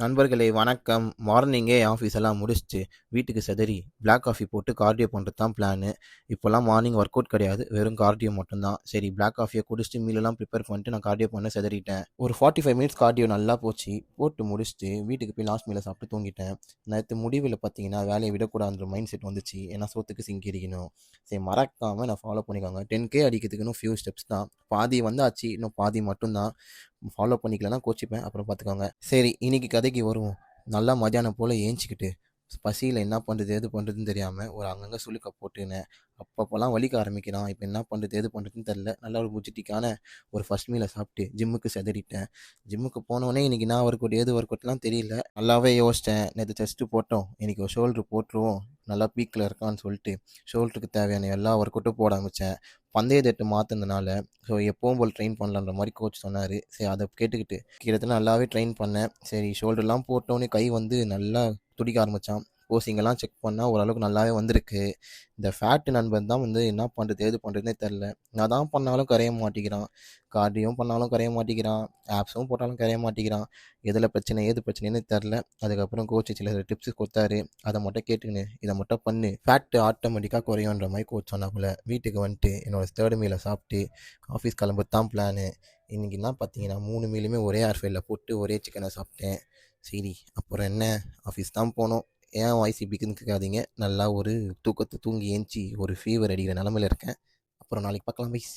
நண்பர்களே வணக்கம். மார்னிங்கே ஆஃபீஸ் எல்லாம் முடிச்சுட்டு, வீட்டுக்கு சிதறி பிளாக் காஃபி போட்டு கார்டியோ பண்ணுறது தான் பிளானு. இப்போலாம் மார்னிங் ஒர்க் அவுட் கிடையாது. வெறும் கார்டியோ மட்டும்தான். சரி பிளாக் காஃபியை குடிச்சிட்டு மீலெல்லாம் ப்ரிப்பேர் பண்ணிட்டு நான் கார்டியோ பண்ண சிதறிட்டேன். ஒரு 45 மினிட்ஸ் கார்டியோ நல்லா போச்சு. போட்டு முடிச்சுட்டு வீட்டுக்கு போய் லாஸ்ட் மீலை சாப்பிட்டு தூங்கிட்டேன். நேற்று முடிவில் பார்த்தீங்கன்னா வேலையை விடக்கூடாதுன்ற மைண்ட் செட் வந்துச்சு. ஏன்னா சோத்துக்கு சிங்கிரிக்கணும். சரி மறக்காமல் நான் ஃபாலோ பண்ணிக்கோங்க. 10K அடிக்கிறதுக்கு இன்னும் ஃபியூ ஸ்டெப்ஸ் தான். பாதி வந்தாச்சு. இன்னும் பாதி மட்டும்தான். ஃபாலோ பண்ணிக்கலன்னா கோச்சிப்பேன். அப்புறம் பார்த்துக்கோங்க. சரி இன்னைக்கு கதைக்கு வருவோம். நல்லா மதியானம் போல் ஏஞ்சிக்கிட்டு பசியில் என்ன பண்ணுறது எது பண்ணுறதுன்னு தெரியாமல் ஒரு அங்கங்கே சுளுக்க போட்டுனேன். அப்பப்போலாம் வலிக்க ஆரம்பிக்கிறான். இப்போ என்ன பண்ணுறது எது பண்ணுறதுன்னு தெரில. நல்லா ஒரு புஜிட்டிக்கான ஒரு ஃபஸ்ட் மீலை சாப்பிட்டு ஜிம்முக்கு செதறிட்டேன். ஜிம்முக்கு போனோடனே இன்றைக்கி நான் ஒர்க் அவுட் ஏது ஒர்க் அவுட்லாம் தெரியல. நல்லாவே யோசித்தேன். நேற்று செஸ்ட்டு போட்டோம். இன்றைக்கி ஒரு ஷோல்ட்ரு போட்டுருவோம். நல்லா பீக்கில் இருக்கான்னு சொல்லிட்டு ஷோல்டருக்கு தேவையான எல்லா ஒர்க் அவுட்டும் போட ஆரம்பித்தேன். பந்தய தட்டு மாற்றினதுனால ஸோ எப்பவும் போல் ட்ரெயின் பண்ணலான்ற மாதிரி கோச் சொன்னார். சரி அதை கேட்டுக்கிட்டு கிட்டத்தட்ட நல்லாவே ட்ரெயின் பண்ணேன். சரி ஷோல்டர்லாம் போட்டோன்னே கை வந்து நல்லா துடிக்க ஆரம்பித்தான். போஸிங்கெல்லாம் செக் பண்ணால் ஓரளவுக்கு நல்லாவே வந்திருக்கு. இந்த ஃபேட்டு நண்பன் தான் வந்து என்ன பண்ணுறது ஏது பண்ணுறதுனே தெரில. நான் தான் பண்ணாலும் கரைய மாட்டேங்கிறான். கார்டியும் பண்ணாலும் கரைய மாட்டேங்கிறான். ஆப்ஸும் போட்டாலும் கரைய மாட்டேங்கிறான். எதில் பிரச்சனை ஏது பிரச்சனைன்னு தெரில. அதுக்கப்புறம் கோச் சில டிப்ஸ் கொடுத்தாரு. அதை மட்டும் கேட்டுக்கின்னு இதை மட்டும் பண்ணு ஃபேட்டு ஆட்டோமேட்டிக்காக குறையுன்ற மாதிரி கோச் சொன்னாப்புல. வீட்டுக்கு வந்துட்டு என்னோடய தேர்ட் மீலை சாப்பிட்டு ஆஃபீஸ் கிளம்புறது தான் பிளானு. இன்றைக்கி என்ன பார்த்தீங்கன்னா 3 மீலுமே ஒரே ஏர்ஃபைலில் போட்டு ஒரே சிக்கனை சாப்பிட்டேன். சரி அப்புறம் என்ன, ஆஃபீஸ் தான் போனோம். ஏன் வாய்ஸ் இப்படிக்குன்னு கேட்காதீங்க. நல்லா ஒரு தூக்கத்தை தூங்கி ஏஞ்சி ஒரு ஃபீவர் அடிக்கிற நிலமையில இருக்கேன். அப்புறம் நாளைக்கு பார்க்கலாம் பைஸ்.